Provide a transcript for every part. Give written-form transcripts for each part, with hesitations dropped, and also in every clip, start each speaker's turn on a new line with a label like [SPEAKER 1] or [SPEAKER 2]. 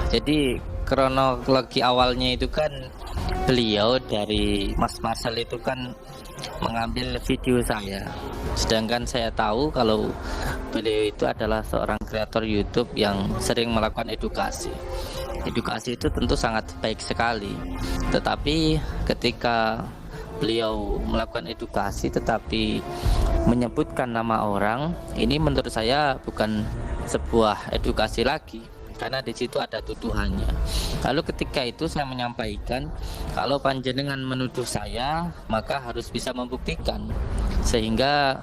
[SPEAKER 1] Jadi kronologi awalnya itu kan beliau dari Mas Marcel itu kan mengambil video saya. Sedangkan saya tahu kalau beliau itu adalah seorang kreator YouTube yang sering melakukan edukasi. Edukasi itu tentu sangat baik sekali. Tetapi ketika beliau melakukan edukasi tetapi menyebutkan nama orang, ini menurut saya bukan sebuah edukasi lagi, karena di situ ada tuduhannya. Lalu ketika itu saya menyampaikan, kalau panjenengan menuduh saya, maka harus bisa membuktikan. Sehingga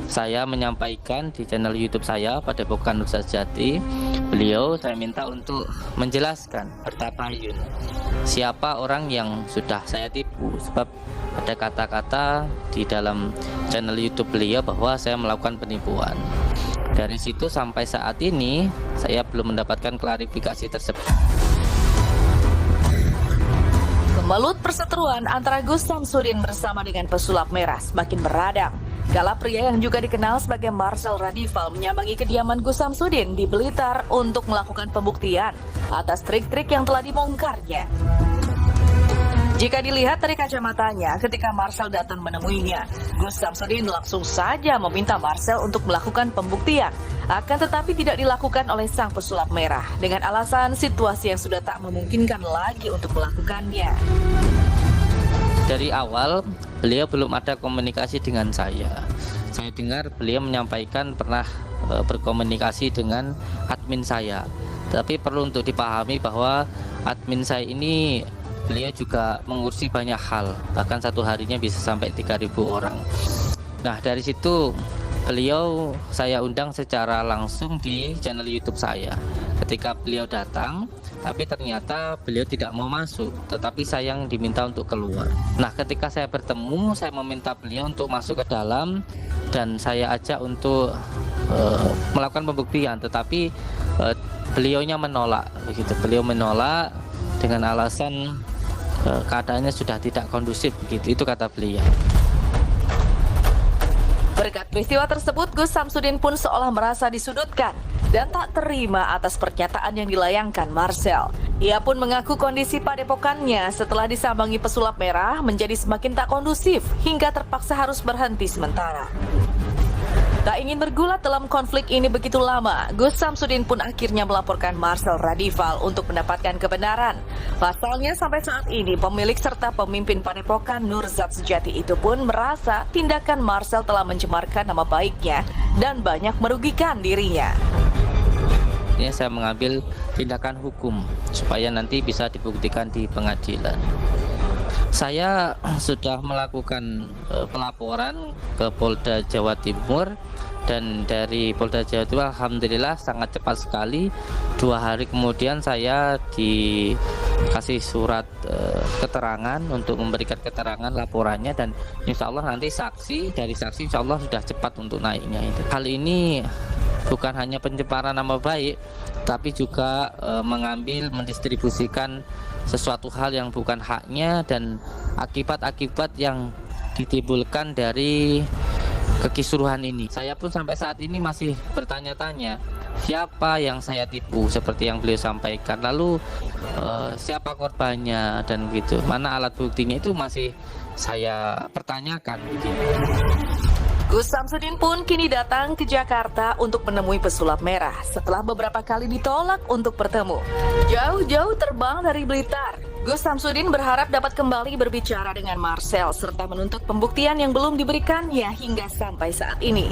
[SPEAKER 1] saya menyampaikan di channel YouTube saya, Padepokan Nur Sejati, beliau saya minta untuk menjelaskan bertabayun siapa orang yang sudah saya tipu. Sebab ada kata-kata di dalam channel YouTube beliau bahwa saya melakukan penipuan. Dari situ sampai saat ini saya belum mendapatkan klarifikasi tersebut.
[SPEAKER 2] Kemelut perseteruan antara Gus Samsudin bersama dengan pesulap merah semakin meradang. Kala pria yang juga dikenal sebagai Marcel Radival menyambangi kediaman Gus Samsudin di Blitar untuk melakukan pembuktian atas trik-trik yang telah dibongkarnya. Jika dilihat dari kacamatanya, ketika Marcel datang menemuinya, Gus Samsudin langsung saja meminta Marcel untuk melakukan pembuktian. Akan tetapi tidak dilakukan oleh sang pesulap merah dengan alasan situasi yang sudah tak memungkinkan lagi untuk melakukannya.
[SPEAKER 1] Dari awal beliau belum ada komunikasi dengan saya. Saya dengar beliau menyampaikan pernah berkomunikasi dengan admin saya. Tapi perlu untuk dipahami bahwa admin saya ini beliau juga mengurusi banyak hal, bahkan satu harinya bisa sampai 3.000 orang. Nah, dari situ beliau saya undang secara langsung di channel YouTube saya. Ketika beliau datang, tapi ternyata beliau tidak mau masuk, tetapi saya yang diminta untuk keluar. Nah, ketika saya bertemu, saya meminta beliau untuk masuk ke dalam dan saya ajak untuk melakukan pembuktian, tetapi beliaunya menolak begitu. Beliau menolak dengan alasan keadaannya sudah tidak kondusif begitu, itu kata beliau.
[SPEAKER 2] Berkat peristiwa tersebut, Gus Samsudin pun seolah merasa disudutkan dan tak terima atas pernyataan yang dilayangkan Marcel. Ia pun mengaku kondisi padepokannya setelah disambangi pesulap merah menjadi semakin tak kondusif hingga terpaksa harus berhenti sementara. Tak ingin bergulat dalam konflik ini begitu lama, Gus Samsudin pun akhirnya melaporkan Marcel Radival untuk mendapatkan kebenaran. Pasalnya sampai saat ini pemilik serta pemimpin padepokan Nur Zat Sejati itu pun merasa tindakan Marcel telah mencemarkan nama baiknya dan banyak merugikan dirinya.
[SPEAKER 1] Ini saya mengambil tindakan hukum supaya nanti bisa dibuktikan di pengadilan. Saya sudah melakukan pelaporan ke Polda Jawa Timur, dan dari Polda Jawa Timur alhamdulillah sangat cepat sekali. 2 hari kemudian saya dikasih surat keterangan untuk memberikan keterangan laporannya, dan insya Allah nanti dari saksi insya Allah sudah cepat untuk naiknya itu. Hal ini bukan hanya pencemaran nama baik, tapi juga mendistribusikan sesuatu hal yang bukan haknya dan akibat-akibat yang ditimbulkan dari kekisruhan ini. Saya pun sampai saat ini masih bertanya-tanya siapa yang saya tipu seperti yang beliau sampaikan, lalu siapa korbannya dan gitu, mana alat buktinya, itu masih saya pertanyakan gitu.
[SPEAKER 2] Gus Samsudin pun kini datang ke Jakarta untuk menemui pesulap merah setelah beberapa kali ditolak untuk bertemu. Jauh-jauh terbang dari Blitar, Gus Samsudin berharap dapat kembali berbicara dengan Marcel serta menuntut pembuktian yang belum diberikannya hingga sampai saat ini.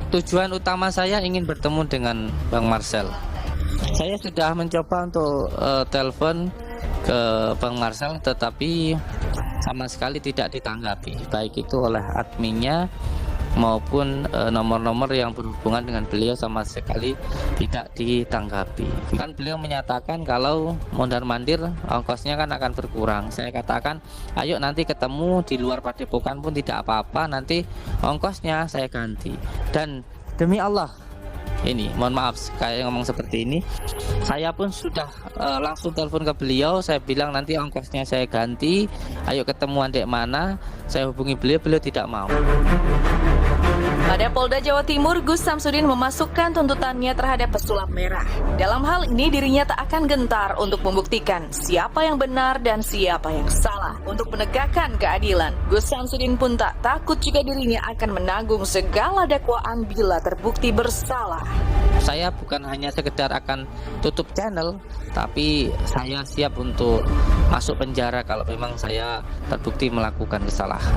[SPEAKER 1] Tujuan utama saya ingin bertemu dengan Bang Marcel. Saya sudah mencoba untuk telepon ke Bang Marcel, tetapi sama sekali tidak ditanggapi, baik itu oleh adminnya maupun nomor-nomor yang berhubungan dengan beliau sama sekali tidak ditanggapi. Kan beliau menyatakan kalau mondar-mandir ongkosnya kan akan berkurang. Saya katakan, ayo nanti ketemu di luar padepokan pun tidak apa-apa, nanti ongkosnya saya ganti. Dan demi Allah, ini mohon maaf kayak ngomong seperti ini, saya pun sudah langsung telepon ke beliau. Saya bilang nanti ongkosnya saya ganti, ayo ketemuan dek mana. saya hubungi beliau tidak mau.
[SPEAKER 2] Pada Polda Jawa Timur, Gus Samsudin memasukkan tuntutannya terhadap pesulap merah. Dalam hal ini dirinya tak akan gentar untuk membuktikan siapa yang benar dan siapa yang salah. Untuk menegakkan keadilan, Gus Samsudin pun tak takut jika dirinya akan menanggung segala dakwaan bila terbukti bersalah.
[SPEAKER 1] Saya bukan hanya sekedar akan tutup channel, tapi saya siap untuk masuk penjara kalau memang saya terbukti melakukan kesalahan.